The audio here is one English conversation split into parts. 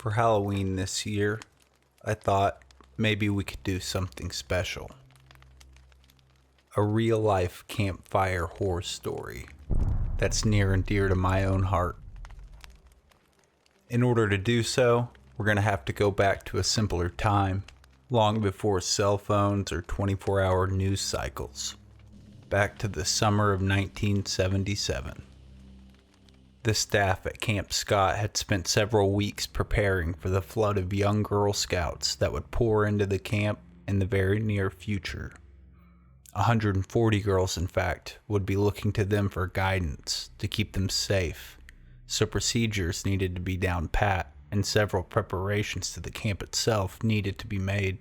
For Halloween this year, I thought maybe we could do something special. A real-life campfire horror story that's near and dear to my own heart. In order to do so, we're going to have to go back to a simpler time, long before cell phones or 24-hour news cycles. Back to the summer of 1977. The staff at Camp Scott had spent several weeks preparing for the flood of young Girl Scouts that would pour into the camp in the very near future. 140 girls, in fact, would be looking to them for guidance to keep them safe, so procedures needed to be down pat and several preparations to the camp itself needed to be made.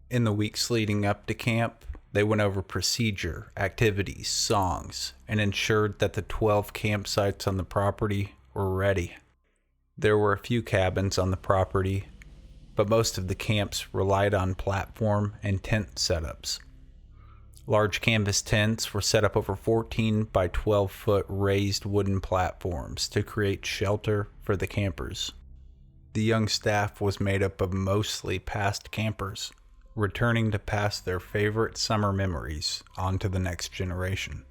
In the weeks leading up to camp, they went over procedure, activities, songs, and ensured that the 12 campsites on the property were ready. There were a few cabins on the property, but most of the camps relied on platform and tent setups. Large canvas tents were set up over 14 by 12 foot raised wooden platforms to create shelter for the campers. The young staff was made up of mostly past campers, returning to pass their favorite summer memories on to the next generation.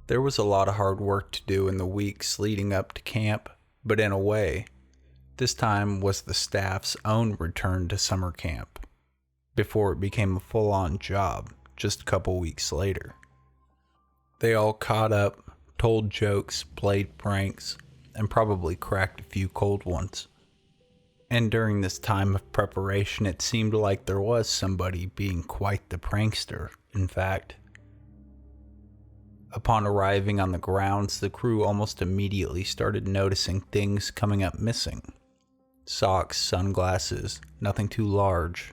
There was a lot of hard work to do in the weeks leading up to camp, but in a way, this time was the staff's own return to summer camp, before it became a full-on job just a couple weeks later. They all caught up, told jokes, played pranks, and probably cracked a few cold ones. And during this time of preparation, it seemed like there was somebody being quite the prankster, in fact. Upon arriving on the grounds, the crew almost immediately started noticing things coming up missing. Socks, sunglasses, nothing too large,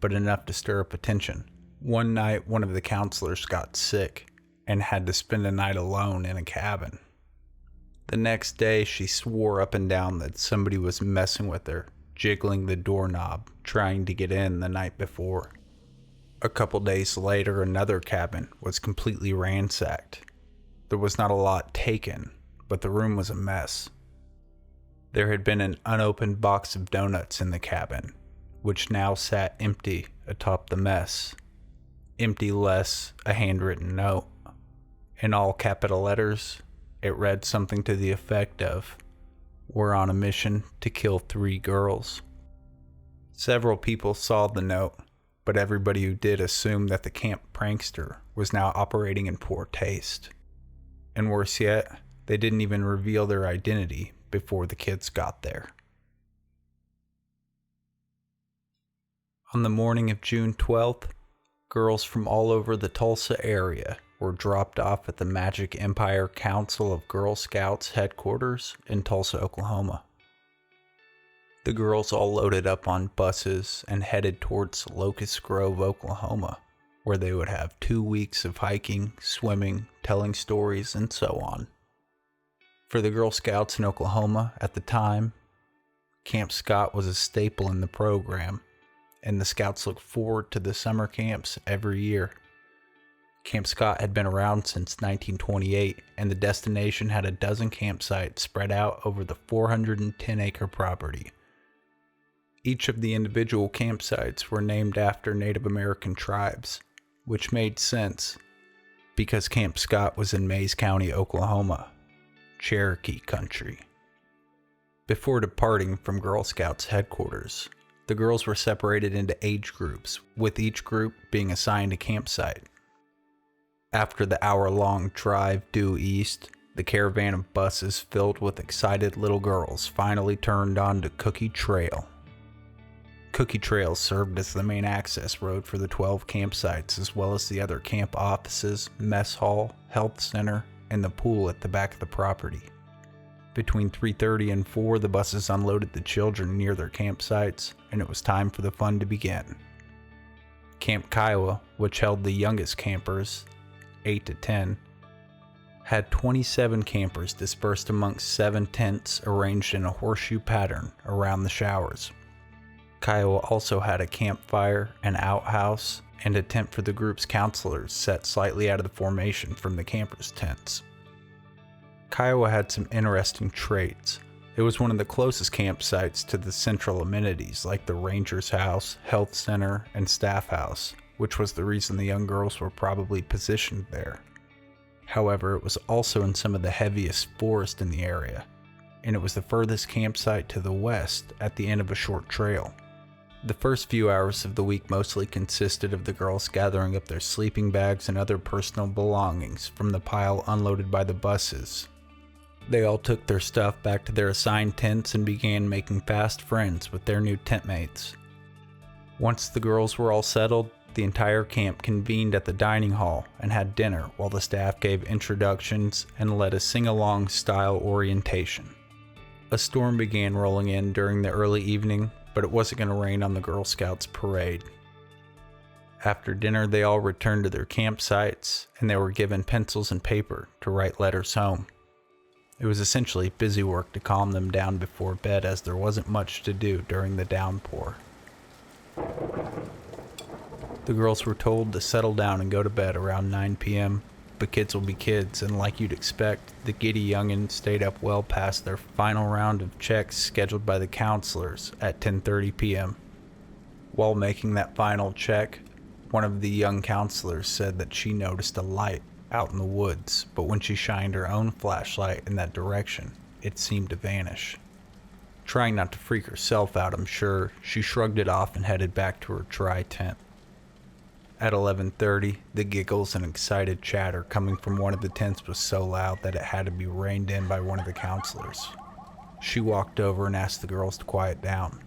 but enough to stir up attention. One night, one of the counselors got sick and had to spend a night alone in a cabin. The next day, she swore up and down that somebody was messing with her, jiggling the doorknob, trying to get in the night before. A couple days later, another cabin was completely ransacked. There was not a lot taken, but the room was a mess. There had been an unopened box of donuts in the cabin, which now sat empty atop the mess. Empty less a handwritten note. In all capital letters, it read something to the effect of, "We're on a mission to kill 3 girls." Several people saw the note, but everybody who did assumed that the camp prankster was now operating in poor taste. And worse yet, they didn't even reveal their identity before the kids got there. On the morning of June 12th, girls from all over the Tulsa area were dropped off at the Magic Empire Council of Girl Scouts headquarters in Tulsa, Oklahoma. The girls all loaded up on buses and headed towards Locust Grove, Oklahoma, where they would have 2 weeks of hiking, swimming, telling stories, and so on. For the Girl Scouts in Oklahoma at the time, Camp Scott was a staple in the program, and the Scouts looked forward to the summer camps every year. Camp Scott had been around since 1928, and the destination had a dozen campsites spread out over the 410-acre property. Each of the individual campsites were named after Native American tribes, which made sense because Camp Scott was in Mays County, Oklahoma, Cherokee country. Before departing from Girl Scouts headquarters, the girls were separated into age groups, with each group being assigned a campsite. After the hour-long drive due east, the caravan of buses filled with excited little girls finally turned onto Cookie Trail. Cookie Trail served as the main access road for the 12 campsites, as well as the other camp offices, mess hall, health center, and the pool at the back of the property. Between 3:30 and 4, the buses unloaded the children near their campsites, and it was time for the fun to begin. Camp Kiowa, which held the youngest campers, 8 to 10, had 27 campers dispersed amongst 7 tents arranged in a horseshoe pattern around the showers. Kiowa also had a campfire, an outhouse, and a tent for the group's counselors set slightly out of the formation from the campers' tents. Kiowa had some interesting traits. It was one of the closest campsites to the central amenities like the ranger's house, health center, and staff house, which was the reason the young girls were probably positioned there. However, it was also in some of the heaviest forest in the area, and it was the furthest campsite to the west at the end of a short trail. The first few hours of the week mostly consisted of the girls gathering up their sleeping bags and other personal belongings from the pile unloaded by the buses. They all took their stuff back to their assigned tents and began making fast friends with their new tent mates. Once the girls were all settled, the entire camp convened at the dining hall and had dinner while the staff gave introductions and led a sing-along style orientation. A storm began rolling in during the early evening, but it wasn't going to rain on the Girl Scouts parade. After dinner, they all returned to their campsites, and they were given pencils and paper to write letters home. It was essentially busy work to calm them down before bed, as there wasn't much to do during the downpour. The girls were told to settle down and go to bed around 9 p.m., but kids will be kids, and like you'd expect, the giddy youngins stayed up well past their final round of checks scheduled by the counselors at 10:30 p.m. While making that final check, one of the young counselors said that she noticed a light out in the woods, but when she shined her own flashlight in that direction, it seemed to vanish. Trying not to freak herself out, I'm sure, she shrugged it off and headed back to her dry tent. At 11:30, the giggles and excited chatter coming from one of the tents was so loud that it had to be reined in by one of the counselors. She walked over and asked the girls to quiet down.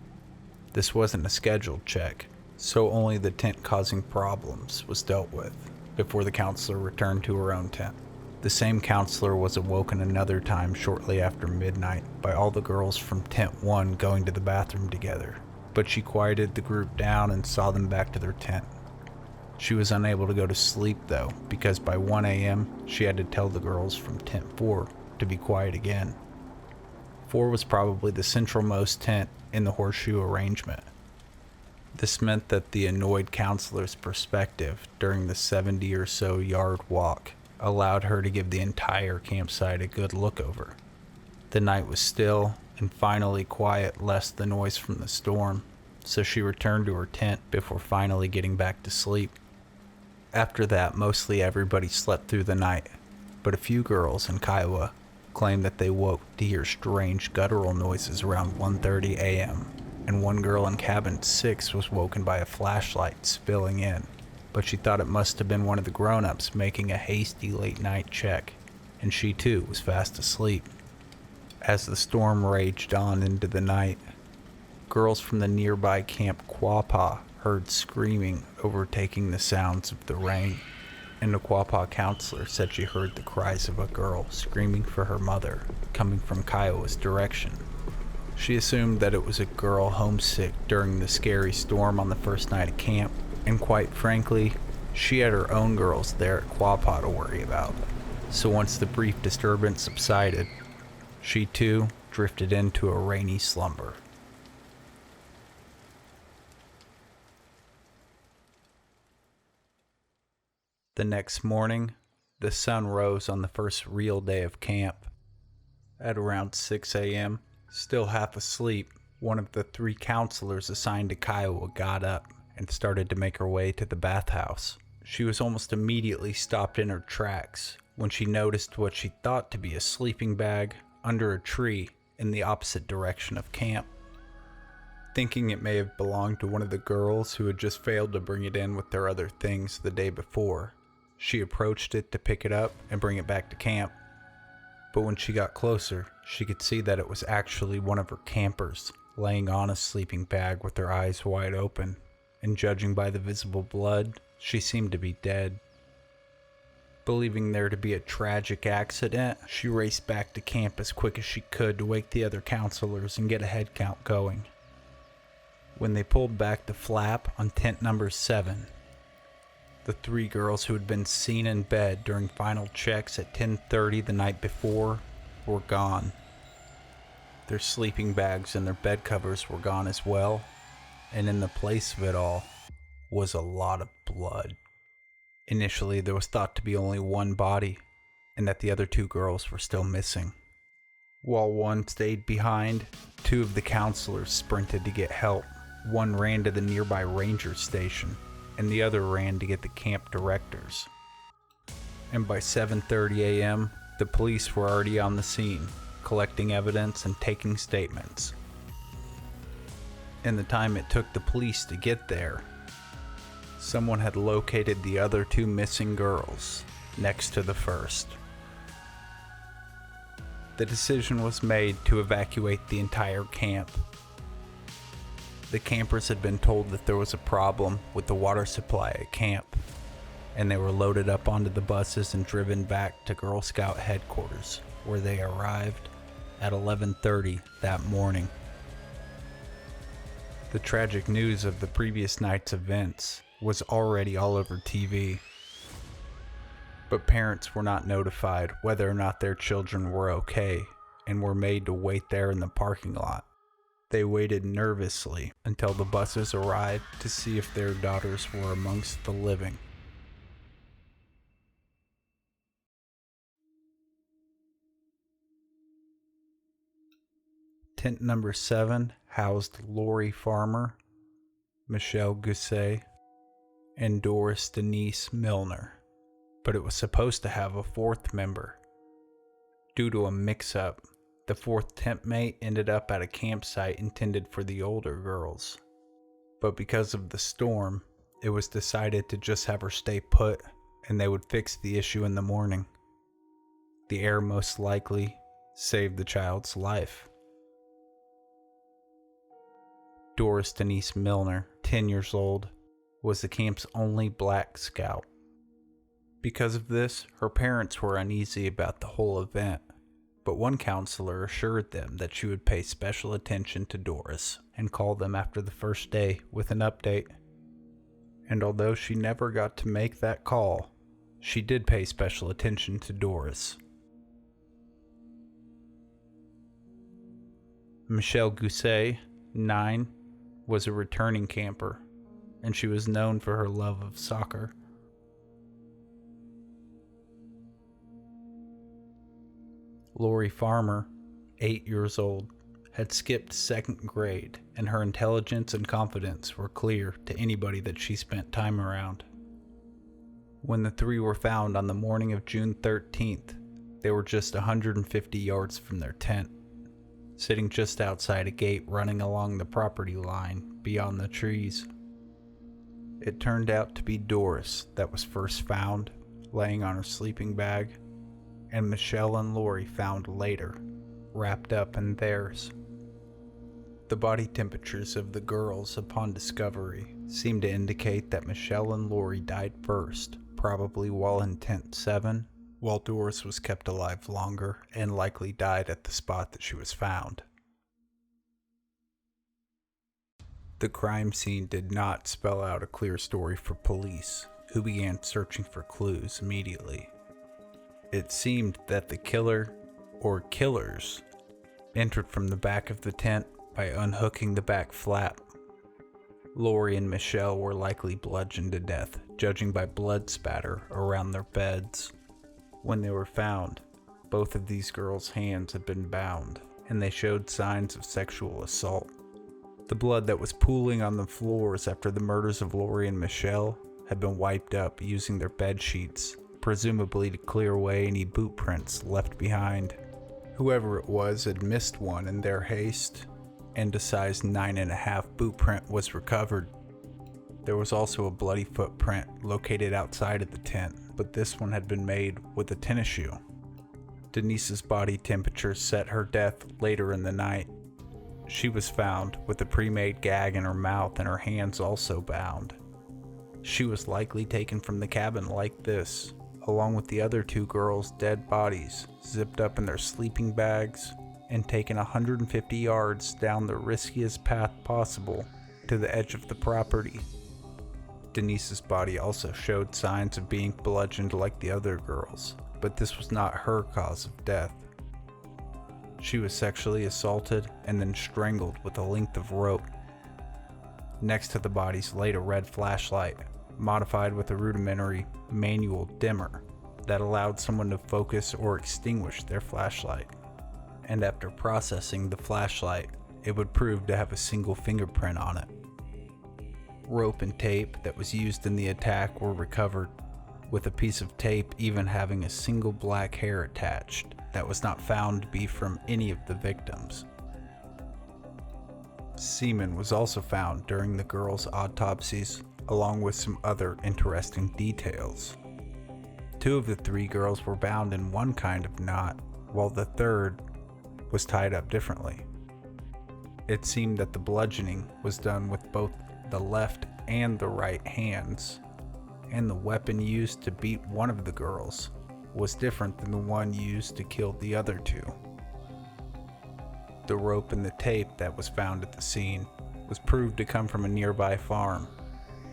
This wasn't a scheduled check, so only the tent causing problems was dealt with before the counselor returned to her own tent. The same counselor was awoken another time shortly after midnight by all the girls from Tent 1 going to the bathroom together, but she quieted the group down and saw them back to their tent. She was unable to go to sleep though, because by 1 a.m. she had to tell the girls from Tent 4 to be quiet again. 4 was probably the centralmost tent in the horseshoe arrangement. This meant that the annoyed counselor's perspective during the 70 or so yard walk allowed her to give the entire campsite a good look over. The night was still and finally quiet, less the noise from the storm, so she returned to her tent before finally getting back to sleep. After that, mostly everybody slept through the night, but a few girls in Kiowa claimed that they woke to hear strange guttural noises around 1:30 a.m., and one girl in cabin 6 was woken by a flashlight spilling in, but she thought it must have been one of the grown-ups making a hasty late-night check, and she too was fast asleep. As the storm raged on into the night, girls from the nearby Camp Quapaw heard screaming overtaking the sounds of the rain, and the Quapaw counselor said she heard the cries of a girl screaming for her mother coming from Kiowa's direction. She assumed that it was a girl homesick during the scary storm on the first night of camp, and quite frankly, she had her own girls there at Quapaw to worry about. So once the brief disturbance subsided, she too drifted into a rainy slumber. The next morning, the sun rose on the first real day of camp. At around 6 a.m., still half asleep, one of the 3 counselors assigned to Kiowa got up and started to make her way to the bathhouse. She was almost immediately stopped in her tracks when she noticed what she thought to be a sleeping bag under a tree in the opposite direction of camp. Thinking it may have belonged to one of the girls who had just failed to bring it in with their other things the day before, she approached it to pick it up and bring it back to camp. But when she got closer, she could see that it was actually one of her campers laying on a sleeping bag with her eyes wide open, and judging by the visible blood, she seemed to be dead. Believing there to be a tragic accident, she raced back to camp as quick as she could to wake the other counselors and get a head count going. When they pulled back the flap on tent number 7, the 3 girls who had been seen in bed during final checks at 10:30 the night before were gone. Their sleeping bags and their bed covers were gone as well, and in the place of it all was a lot of blood. Initially, there was thought to be only one body, and that the other 2 girls were still missing. While one stayed behind, two of the counselors sprinted to get help. One ran to the nearby ranger station, and the other ran to get the camp directors. And by 7:30 a.m., the police were already on the scene, collecting evidence and taking statements. In the time it took the police to get there, someone had located the other two missing girls next to the first. The decision was made to evacuate the entire camp. The campers had been told that there was a problem with the water supply at camp, and they were loaded up onto the buses and driven back to Girl Scout headquarters, where they arrived at 11:30 that morning. The tragic news of the previous night's events was already all over TV, but parents were not notified whether or not their children were okay and were made to wait there in the parking lot. They waited nervously until the buses arrived to see if their daughters were amongst the living. Tent number 7 housed Lori Farmer, Michelle Gousset, and Doris Denise Milner, but it was supposed to have a fourth member. Due to a mix-up, the fourth tent mate ended up at a campsite intended for the older girls. But because of the storm, it was decided to just have her stay put, and they would fix the issue in the morning. The air most likely saved the child's life. Doris Denise Milner, 10 years old, was the camp's only black scout. Because of this, her parents were uneasy about the whole event, but one counselor assured them that she would pay special attention to Doris and call them after the first day with an update. And although she never got to make that call, she did pay special attention to Doris. Michelle Gousset, 9, was a returning camper, and she was known for her love of soccer. Lori Farmer, 8 years old, had skipped 2nd grade, and her intelligence and confidence were clear to anybody that she spent time around. When the three were found on the morning of June 13th, they were just 150 yards from their tent, sitting just outside a gate running along the property line beyond the trees. It turned out to be Doris that was first found, laying on her sleeping bag, and Michelle and Lori found later, wrapped up in theirs. The body temperatures of the girls upon discovery seemed to indicate that Michelle and Lori died first, probably while in Tent 7, while Doris was kept alive longer and likely died at the spot that she was found. The crime scene did not spell out a clear story for police, who began searching for clues immediately. It seemed that the killer, or killers, entered from the back of the tent by unhooking the back flap. Lori and Michelle were likely bludgeoned to death, judging by blood spatter around their beds. When they were found, both of these girls' hands had been bound, and they showed signs of sexual assault. The blood that was pooling on the floors after the murders of Lori and Michelle had been wiped up using their bed sheets, presumably to clear away any boot prints left behind. Whoever it was had missed one in their haste, and a size 9.5 boot print was recovered. There was also a bloody footprint located outside of the tent, but this one had been made with a tennis shoe. Denise's body temperature set her death later in the night. She was found with a pre-made gag in her mouth and her hands also bound. She was likely taken from the cabin like this, along with the other two girls' dead bodies, zipped up in their sleeping bags, and taken 150 yards down the riskiest path possible to the edge of the property. Denise's body also showed signs of being bludgeoned like the other girls, but this was not her cause of death. She was sexually assaulted and then strangled with a length of rope. Next to the bodies laid a red flashlight, modified with a rudimentary manual dimmer that allowed someone to focus or extinguish their flashlight. and after processing the flashlight, it would prove to have a single fingerprint on it. Rope and tape that was used in the attack were recovered, with a piece of tape even having a single black hair attached that was not found to be from any of the victims. Semen was also found during the girls' autopsies, along with some other interesting details. 2 of the 3 girls were bound in one kind of knot, while the third was tied up differently. It seemed that the bludgeoning was done with both the left and the right hands, and the weapon used to beat one of the girls was different than the one used to kill the other 2. The rope and the tape that was found at the scene was proved to come from a nearby farm.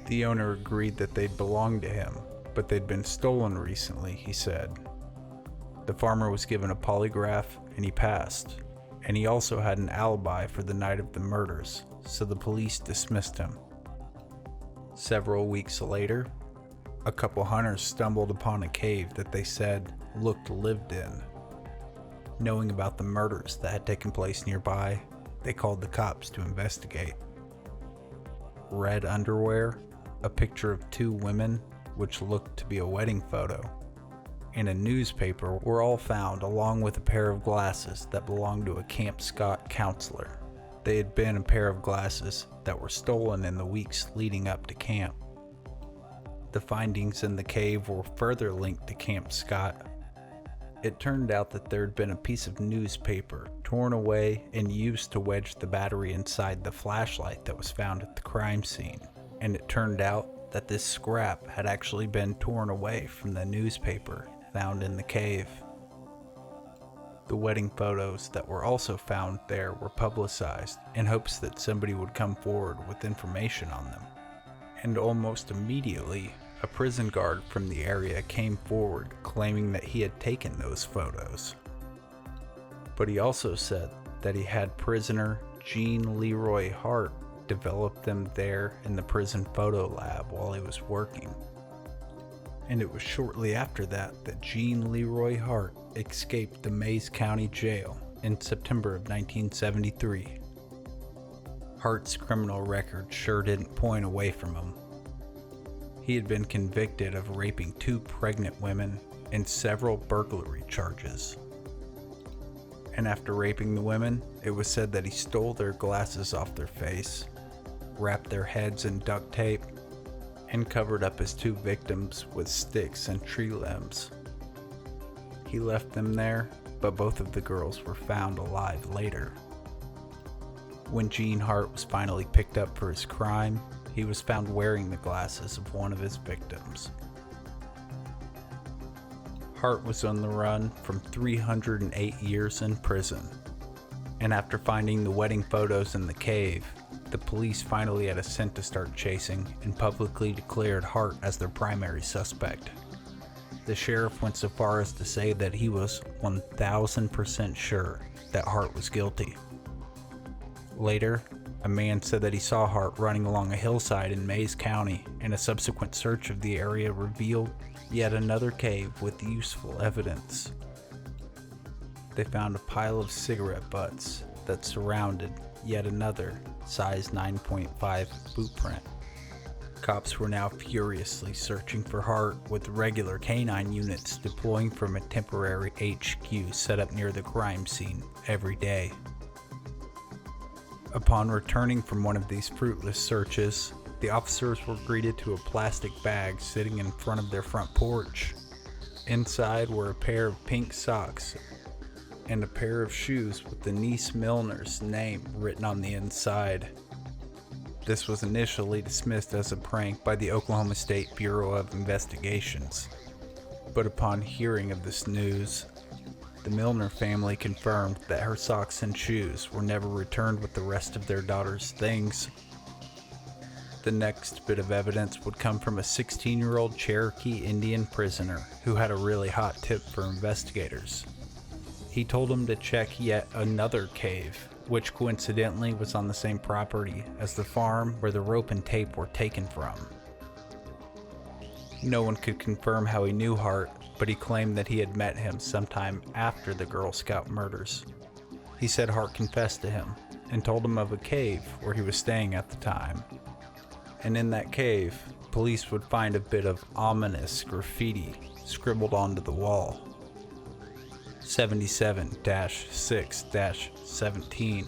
The owner agreed that they'd belonged to him, but they'd been stolen recently, he said. The farmer was given a polygraph and he passed, and he also had an alibi for the night of the murders, so the police dismissed him. Several weeks later, a couple hunters stumbled upon a cave that they said looked lived in. Knowing about the murders that had taken place nearby, they called the cops to investigate. Red underwear, a picture of 2 women, which looked to be a wedding photo, and a newspaper were all found, along with a pair of glasses that belonged to a Camp Scott counselor. They had been a pair of glasses that were stolen in the weeks leading up to camp. The findings in the cave were further linked to Camp Scott. It turned out that there had been a piece of newspaper torn away and used to wedge the battery inside the flashlight that was found at the crime scene, and it turned out that this scrap had actually been torn away from the newspaper found in the cave. The wedding photos that were also found there were publicized in hopes that somebody would come forward with information on them, and almost immediately a prison guard from the area came forward claiming that he had taken those photos. But he also said that he had prisoner Gene Leroy Hart develop them there in the prison photo lab while he was working. And it was shortly after that that Gene Leroy Hart escaped the Mays County Jail in September of 1973. Hart's criminal record sure didn't point away from him. He had been convicted of raping 2 pregnant women and several burglary charges. And after raping the women, it was said that he stole their glasses off their face, wrapped their heads in duct tape, and covered up his 2 victims with sticks and tree limbs. He left them there, but both of the girls were found alive later. When Gene Hart was finally picked up for his crime, he was found wearing the glasses of one of his victims. Hart was on the run from 308 years in prison, and after finding the wedding photos in the cave, the police finally had a scent to start chasing and publicly declared Hart as their primary suspect. The sheriff went so far as to say that he was 1,000% sure that Hart was guilty. Later, a man said that he saw Hart running along a hillside in Mays County, and a subsequent search of the area revealed yet another cave with useful evidence. They found a pile of cigarette butts that surrounded yet another size 9.5 boot print. Cops were now furiously searching for Hart, with regular canine units deploying from a temporary HQ set up near the crime scene every day. Upon returning from one of these fruitless searches, the officers were greeted to a plastic bag sitting in front of their front porch. Inside were a pair of pink socks and a pair of shoes with Denise Milner's name written on the inside. This was initially dismissed as a prank by the Oklahoma State Bureau of Investigations, but upon hearing of this news, the Milner family confirmed that her socks and shoes were never returned with the rest of their daughter's things. The next bit of evidence would come from a 16-year-old Cherokee Indian prisoner who had a really hot tip for investigators. He told them to check yet another cave, which coincidentally was on the same property as the farm where the rope and tape were taken from. No one could confirm how he knew Hart, but he claimed that he had met him sometime after the Girl Scout murders. he said Hart confessed to him and told him of a cave where he was staying at the time. And in that cave, police would find a bit of ominous graffiti scribbled onto the wall. 77-6-17.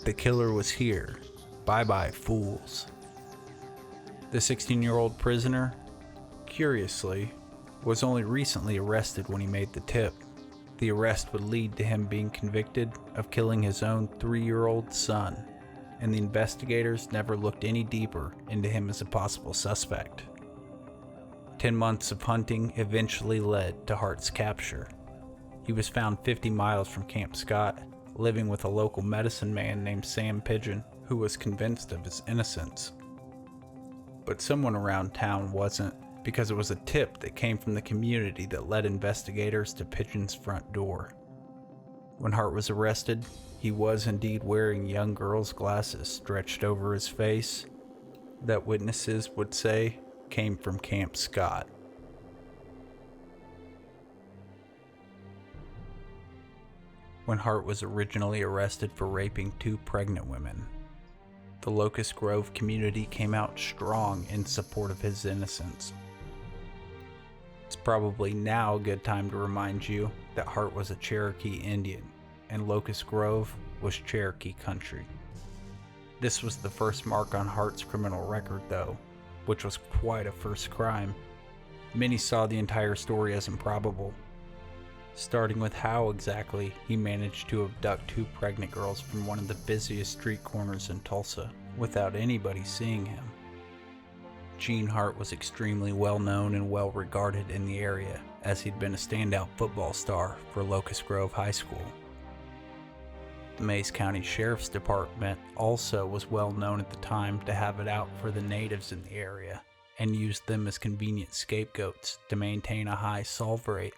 The killer was here. Bye bye, fools. The 16-year-old prisoner, curiously, was only recently arrested when he made the tip. The arrest would lead to him being convicted of killing his own 3-year-old son, and the investigators never looked any deeper into him as a possible suspect. 10 months of hunting eventually led to Hart's capture. He was found 50 miles from Camp Scott, living with a local medicine man named Sam Pigeon, who was convinced of his innocence. But someone around town wasn't, because it was a tip that came from the community that led investigators to Pigeon's front door. When Hart was arrested, he was indeed wearing young girl's glasses stretched over his face that witnesses would say came from Camp Scott. When Hart was originally arrested for raping 2 pregnant women, the Locust Grove community came out strong in support of his innocence. It's probably now a good time to remind you that Hart was a Cherokee Indian, and Locust Grove was Cherokee country. This was the first mark on Hart's criminal record, though, which was quite a first crime. Many saw the entire story as improbable, starting with how exactly he managed to abduct 2 pregnant girls from one of the busiest street corners in Tulsa without anybody seeing him. Gene Hart was extremely well known and well regarded in the area, as he'd been a standout football star for Locust Grove High School. The Mays County Sheriff's Department also was well known at the time to have it out for the natives in the area and used them as convenient scapegoats to maintain a high solve rate.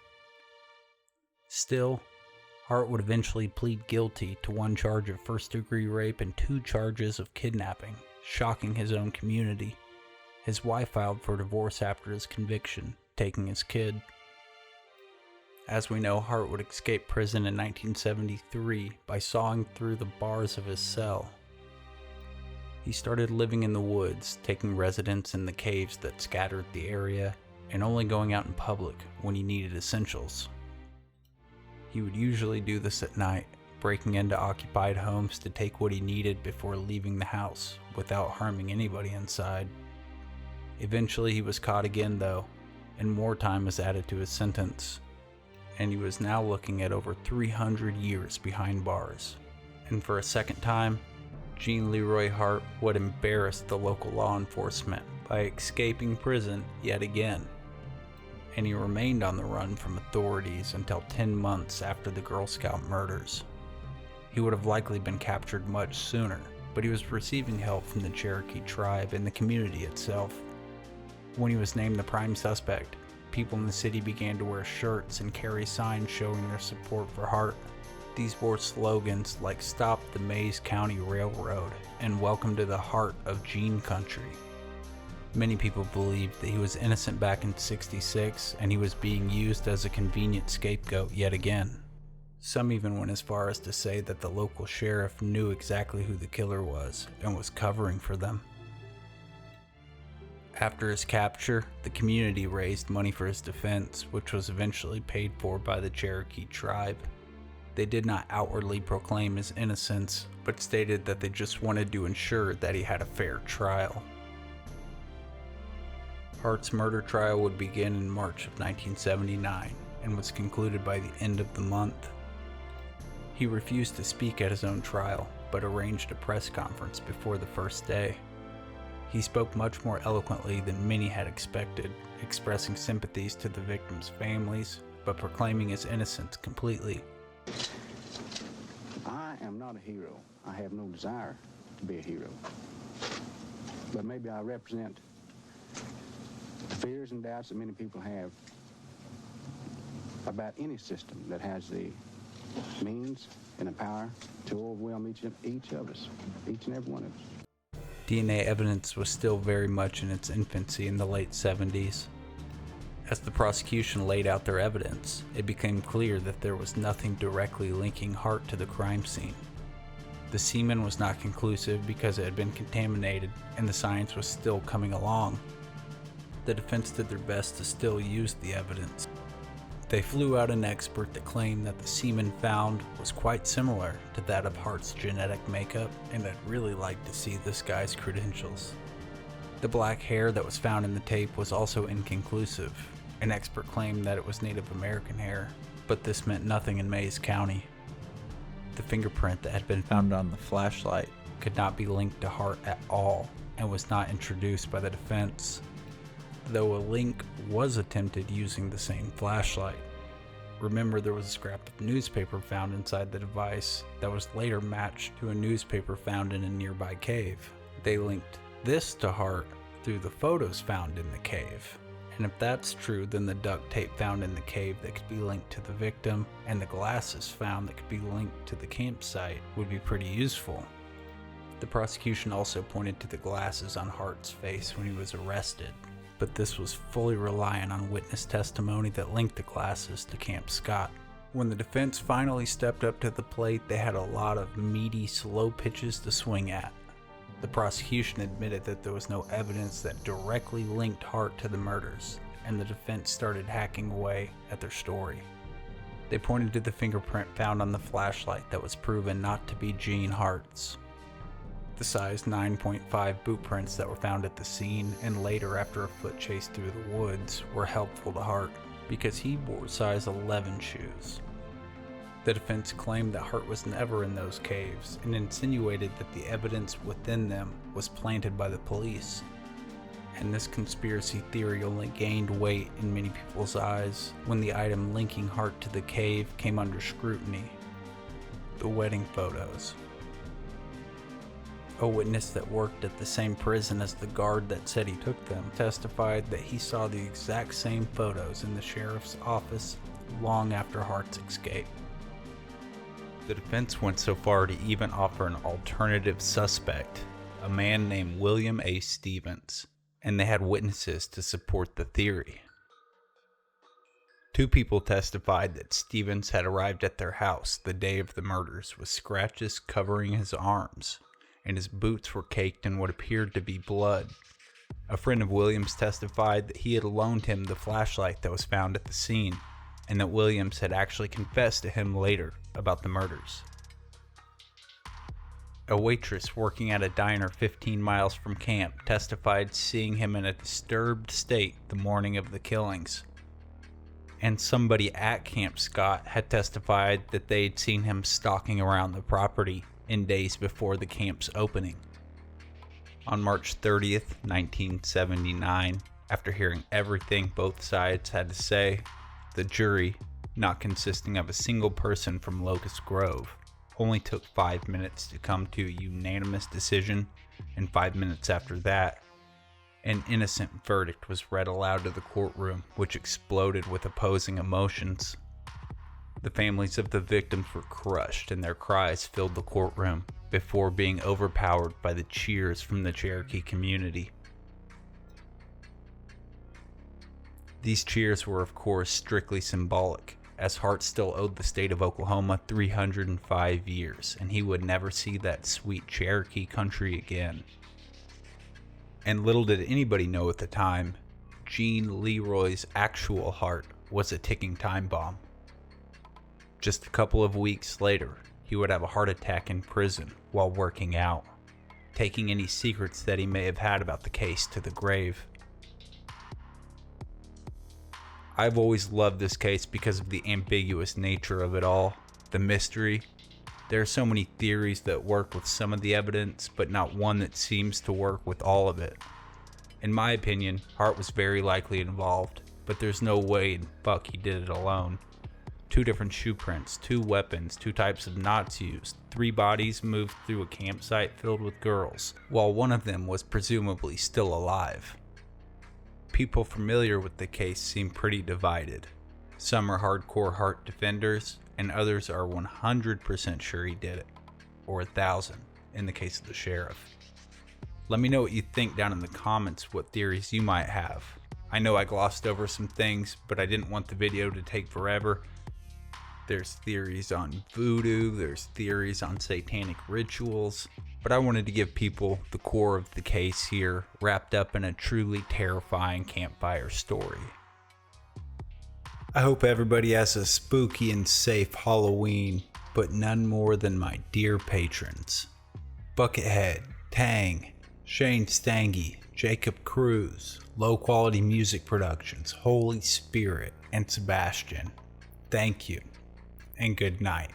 Still, Hart would eventually plead guilty to 1 charge of first-degree rape and 2 charges of kidnapping, shocking his own community. His wife filed for divorce after his conviction, taking his kid. As we know, Hart would escape prison in 1973 by sawing through the bars of his cell. He started living in the woods, taking residence in the caves that scattered the area, and only going out in public when he needed essentials. He would usually do this at night, breaking into occupied homes to take what he needed before leaving the house without harming anybody inside. Eventually he was caught again though, and more time was added to his sentence, and he was now looking at over 300 years behind bars. And for a second time, Gene Leroy Hart would embarrass the local law enforcement by escaping prison yet again. And he remained on the run from authorities until 10 months after the Girl Scout murders. He would have likely been captured much sooner, but he was receiving help from the Cherokee tribe and the community itself. When he was named the prime suspect, people in the city began to wear shirts and carry signs showing their support for Hart. These bore slogans like "Stop the Mays County Railroad" and "Welcome to the Heart of Gene Country." Many people believed that he was innocent back in '66 and he was being used as a convenient scapegoat yet again. Some even went as far as to say that the local sheriff knew exactly who the killer was and was covering for them. After his capture, the community raised money for his defense, which was eventually paid for by the Cherokee tribe. They did not outwardly proclaim his innocence, but stated that they just wanted to ensure that he had a fair trial. Hart's murder trial would begin in March of 1979 and was concluded by the end of the month. He refused to speak at his own trial, but arranged a press conference before the first day. He spoke much more eloquently than many had expected, expressing sympathies to the victims' families, but proclaiming his innocence completely. I am not a hero. I have no desire to be a hero. But maybe I represent the fears and doubts that many people have about any system that has the means and the power to overwhelm each of us, each and every one of us. DNA evidence was still very much in its infancy in the late 70s. As the prosecution laid out their evidence, it became clear that there was nothing directly linking Hart to the crime scene. The semen was not conclusive because it had been contaminated and the science was still coming along. The defense did their best to still use the evidence. They flew out an expert that claimed that the semen found was quite similar to that of Hart's genetic makeup, and I'd really like to see this guy's credentials. The black hair that was found in the tape was also inconclusive. An expert claimed that it was Native American hair, but this meant nothing in Mays County. The fingerprint that had been found on the flashlight could not be linked to Hart at all and was not introduced by the defense, though a link was attempted using the same flashlight. Remember, there was a scrap of newspaper found inside the device that was later matched to a newspaper found in a nearby cave. They linked this to Hart through the photos found in the cave. And if that's true, then the duct tape found in the cave that could be linked to the victim and the glasses found that could be linked to the campsite would be pretty useful. The prosecution also pointed to the glasses on Hart's face when he was arrested, but this was fully reliant on witness testimony that linked the glasses to Camp Scott. When the defense finally stepped up to the plate, they had a lot of meaty, slow pitches to swing at. The prosecution admitted that there was no evidence that directly linked Hart to the murders, and the defense started hacking away at their story. They pointed to the fingerprint found on the flashlight that was proven not to be Gene Hart's. The size 9.5 boot prints that were found at the scene and later after a foot chase through the woods were helpful to Hart because he wore size 11 shoes. The defense claimed that Hart was never in those caves and insinuated that the evidence within them was planted by the police. And this conspiracy theory only gained weight in many people's eyes when the item linking Hart to the cave came under scrutiny: the wedding photos. A witness that worked at the same prison as the guard that said he took them testified that he saw the exact same photos in the sheriff's office long after Hart's escape. The defense went so far to even offer an alternative suspect, a man named William A. Stevens, and they had witnesses to support the theory. Two people testified that Stevens had arrived at their house the day of the murders with scratches covering his arms, and his boots were caked in what appeared to be blood. A friend of Williams testified that he had loaned him the flashlight that was found at the scene, and that Williams had actually confessed to him later about the murders. A waitress working at a diner 15 miles from camp testified seeing him in a disturbed state the morning of the killings. And somebody at Camp Scott had testified that they had seen him stalking around the property in days before the camp's opening. On March 30th, 1979, after hearing everything both sides had to say, the jury, not consisting of a single person from Locust Grove, only took 5 minutes to come to a unanimous decision, and 5 minutes after that, an innocent verdict was read aloud to the courtroom, which exploded with opposing emotions. The families of the victims were crushed and their cries filled the courtroom before being overpowered by the cheers from the Cherokee community. These cheers were of course strictly symbolic, as Hart still owed the state of Oklahoma 305 years, and he would never see that sweet Cherokee country again. And little did anybody know at the time, Gene Leroy's actual heart was a ticking time bomb. Just a couple of weeks later, he would have a heart attack in prison while working out, taking any secrets that he may have had about the case to the grave. I've always loved this case because of the ambiguous nature of it all, the mystery. There are so many theories that work with some of the evidence, but not one that seems to work with all of it. In my opinion, Hart was very likely involved, but there's no way in fuck he did it alone. 2 different shoe prints, 2 weapons, 2 types of knots used, 3 bodies moved through a campsite filled with girls, while one of them was presumably still alive. People familiar with the case seem pretty divided. Some are hardcore Hart defenders, and others are 100% sure he did it, or 1,000 in the case of the sheriff. Let me know what you think down in the comments, what theories you might have. I know I glossed over some things, but I didn't want the video to take forever. There's theories on voodoo, there's theories on satanic rituals, but I wanted to give people the core of the case here, wrapped up in a truly terrifying campfire story. I hope everybody has a spooky and safe Halloween, but none more than my dear patrons. Buckethead, Tang, Shane Stange, Jacob Cruz, Low Quality Music Productions, Holy Spirit, and Sebastian. Thank you, and good night.